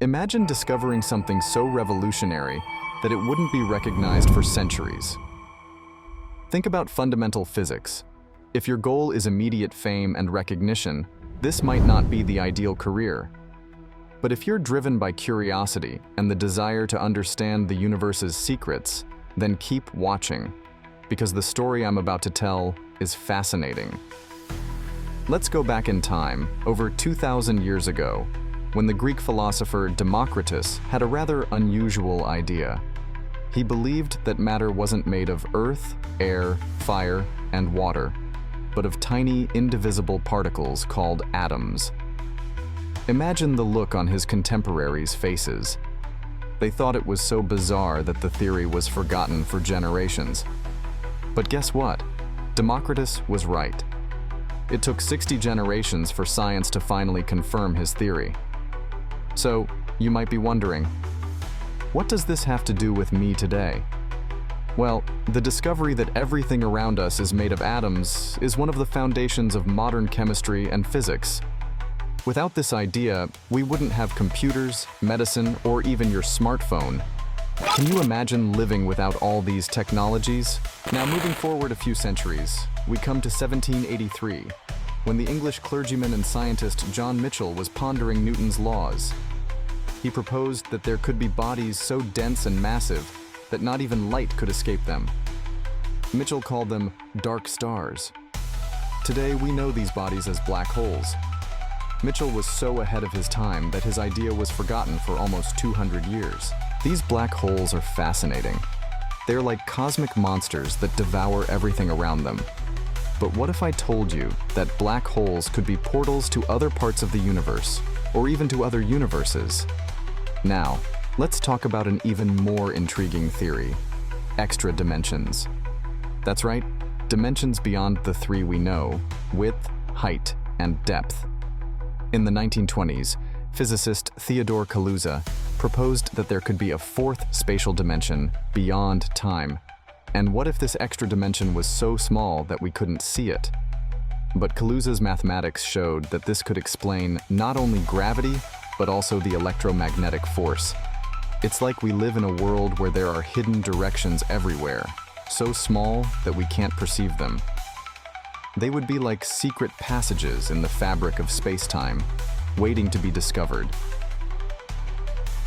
Imagine discovering something so revolutionary that it wouldn't be recognized for centuries. Think about fundamental physics. If your goal is immediate fame and recognition, this might not be the ideal career. But if you're driven by curiosity and the desire to understand the universe's secrets, then keep watching, because the story I'm about to tell is fascinating. Let's go back in time, over 2,000 years ago, when the Greek philosopher Democritus had a rather unusual idea. He believed that matter wasn't made of earth, air, fire, and water, but of tiny, indivisible particles called atoms. Imagine the look on his contemporaries' faces. They thought it was so bizarre that the theory was forgotten for generations. But guess what? Democritus was right. It took 60 generations for science to finally confirm his theory. So, you might be wondering, what does this have to do with me today? Well, the discovery that everything around us is made of atoms is one of the foundations of modern chemistry and physics. Without this idea, we wouldn't have computers, medicine, or even your smartphone. Can you imagine living without all these technologies? Now, moving forward a few centuries, we come to 1783, when the English clergyman and scientist John Michell was pondering Newton's laws. He proposed that there could be bodies so dense and massive that not even light could escape them. Michell called them dark stars. Today, we know these bodies as black holes. Michell was so ahead of his time that his idea was forgotten for almost 200 years. These black holes are fascinating. They're like cosmic monsters that devour everything around them. But what if I told you that black holes could be portals to other parts of the universe, or even to other universes? Now, let's talk about an even more intriguing theory: extra dimensions. That's right, dimensions beyond the three we know: width, height, and depth. In the 1920s, physicist Theodore Kaluza proposed that there could be a fourth spatial dimension beyond time. And what if this extra dimension was so small that we couldn't see it? But Kaluza's mathematics showed that this could explain not only gravity, but also the electromagnetic force. It's like we live in a world where there are hidden directions everywhere, so small that we can't perceive them. They would be like secret passages in the fabric of space-time, waiting to be discovered.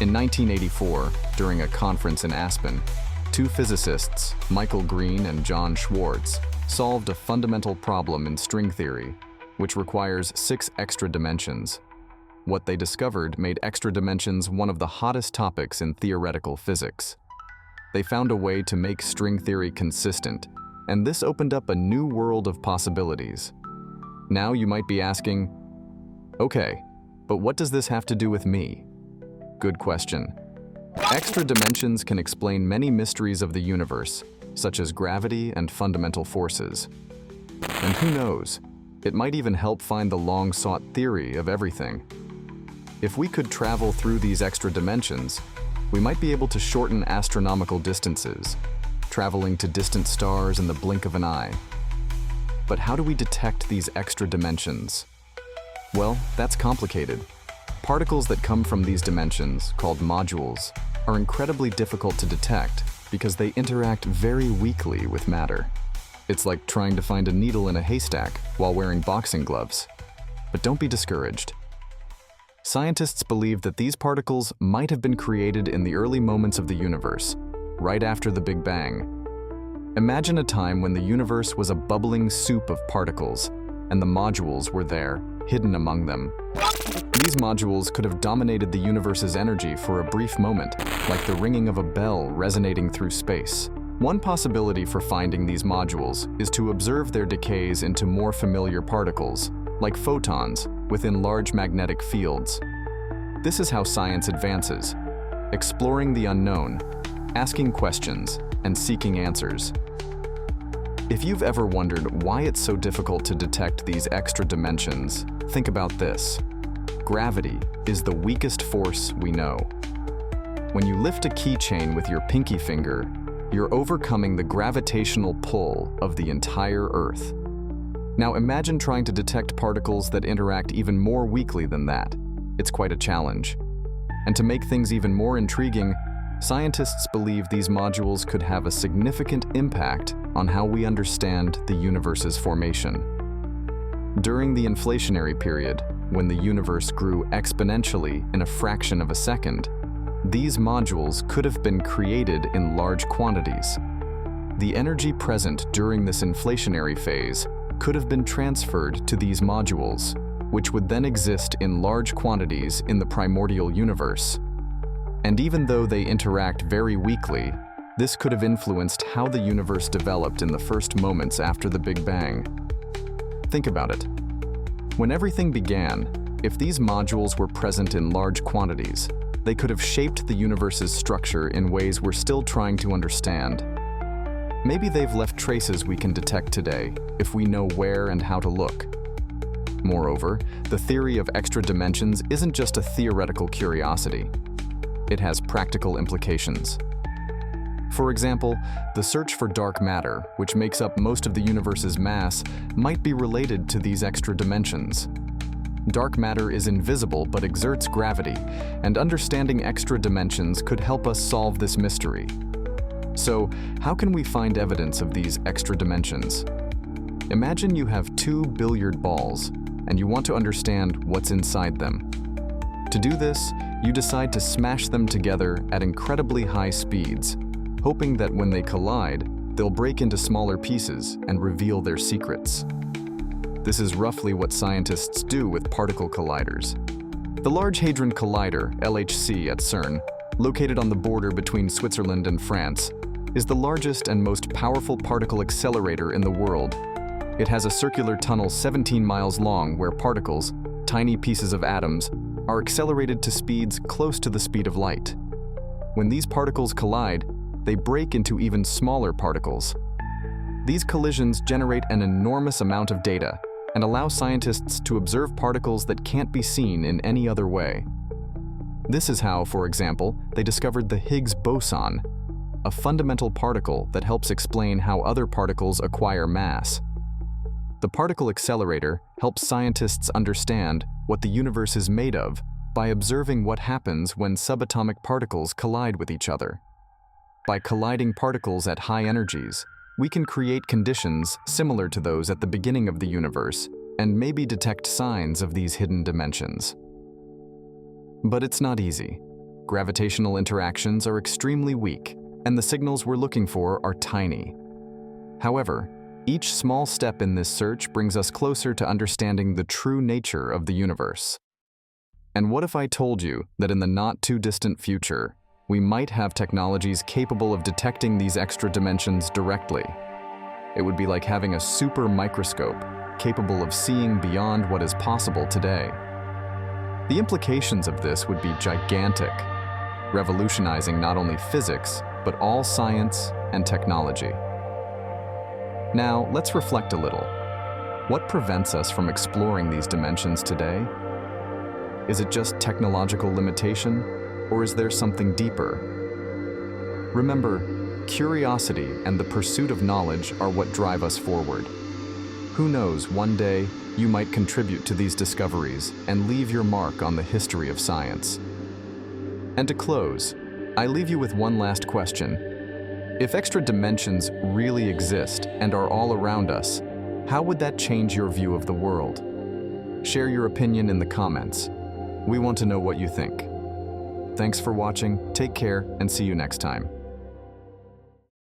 In 1984, during a conference in Aspen, two physicists, Michael Green and John Schwartz, solved a fundamental problem in string theory, which requires 6 extra dimensions. What they discovered made extra dimensions one of the hottest topics in theoretical physics. They found a way to make string theory consistent, and this opened up a new world of possibilities. Now you might be asking, okay, but what does this have to do with me? Good question. Extra dimensions can explain many mysteries of the universe, such as gravity and fundamental forces. And who knows, it might even help find the long-sought theory of everything. If we could travel through these extra dimensions, we might be able to shorten astronomical distances, traveling to distant stars in the blink of an eye. But how do we detect these extra dimensions? Well, that's complicated. Particles that come from these dimensions, called modules, are incredibly difficult to detect because they interact very weakly with matter. It's like trying to find a needle in a haystack while wearing boxing gloves. But don't be discouraged. Scientists believe that these particles might have been created in the early moments of the universe, right after the Big Bang. Imagine a time when the universe was a bubbling soup of particles, and the modules were there, hidden among them. These modules could have dominated the universe's energy for a brief moment, like the ringing of a bell resonating through space. One possibility for finding these modules is to observe their decays into more familiar particles, like photons, within large magnetic fields. This is how science advances, exploring the unknown, asking questions, and seeking answers. If you've ever wondered why it's so difficult to detect these extra dimensions, think about this. Gravity is the weakest force we know. When you lift a keychain with your pinky finger, you're overcoming the gravitational pull of the entire Earth. Now imagine trying to detect particles that interact even more weakly than that. It's quite a challenge. And to make things even more intriguing, scientists believe these modules could have a significant impact on how we understand the universe's formation. During the inflationary period, when the universe grew exponentially in a fraction of a second, these modules could have been created in large quantities. The energy present during this inflationary phase could have been transferred to these modules, which would then exist in large quantities in the primordial universe. And even though they interact very weakly, this could have influenced how the universe developed in the first moments after the Big Bang. Think about it. When everything began, if these modules were present in large quantities, they could have shaped the universe's structure in ways we're still trying to understand. Maybe they've left traces we can detect today, if we know where and how to look. Moreover, the theory of extra dimensions isn't just a theoretical curiosity. It has practical implications. For example, the search for dark matter, which makes up most of the universe's mass, might be related to these extra dimensions. Dark matter is invisible but exerts gravity, and understanding extra dimensions could help us solve this mystery. So, how can we find evidence of these extra dimensions? Imagine you have two billiard balls, and you want to understand what's inside them. To do this, you decide to smash them together at incredibly high speeds, hoping that when they collide, they'll break into smaller pieces and reveal their secrets. This is roughly what scientists do with particle colliders. The Large Hadron Collider, LHC, at CERN, located on the border between Switzerland and France, is the largest and most powerful particle accelerator in the world. It has a circular tunnel 17 miles long where particles, tiny pieces of atoms, are accelerated to speeds close to the speed of light. When these particles collide, they break into even smaller particles. These collisions generate an enormous amount of data and allow scientists to observe particles that can't be seen in any other way. This is how, for example, they discovered the Higgs boson, a fundamental particle that helps explain how other particles acquire mass. The particle accelerator helps scientists understand what the universe is made of by observing what happens when subatomic particles collide with each other. By colliding particles at high energies, we can create conditions similar to those at the beginning of the universe and maybe detect signs of these hidden dimensions. But it's not easy. Gravitational interactions are extremely weak, and the signals we're looking for are tiny. However, each small step in this search brings us closer to understanding the true nature of the universe. And what if I told you that in the not-too-distant future, we might have technologies capable of detecting these extra dimensions directly? It would be like having a super microscope capable of seeing beyond what is possible today. The implications of this would be gigantic, revolutionizing not only physics, but all science and technology. Now, let's reflect a little. What prevents us from exploring these dimensions today? Is it just technological limitation, or is there something deeper? Remember, curiosity and the pursuit of knowledge are what drive us forward. Who knows, one day, you might contribute to these discoveries and leave your mark on the history of science. And to close, I leave you with one last question. If extra dimensions really exist and are all around us, how would that change your view of the world? Share your opinion in the comments. We want to know what you think. Thanks for watching, take care, and see you next time.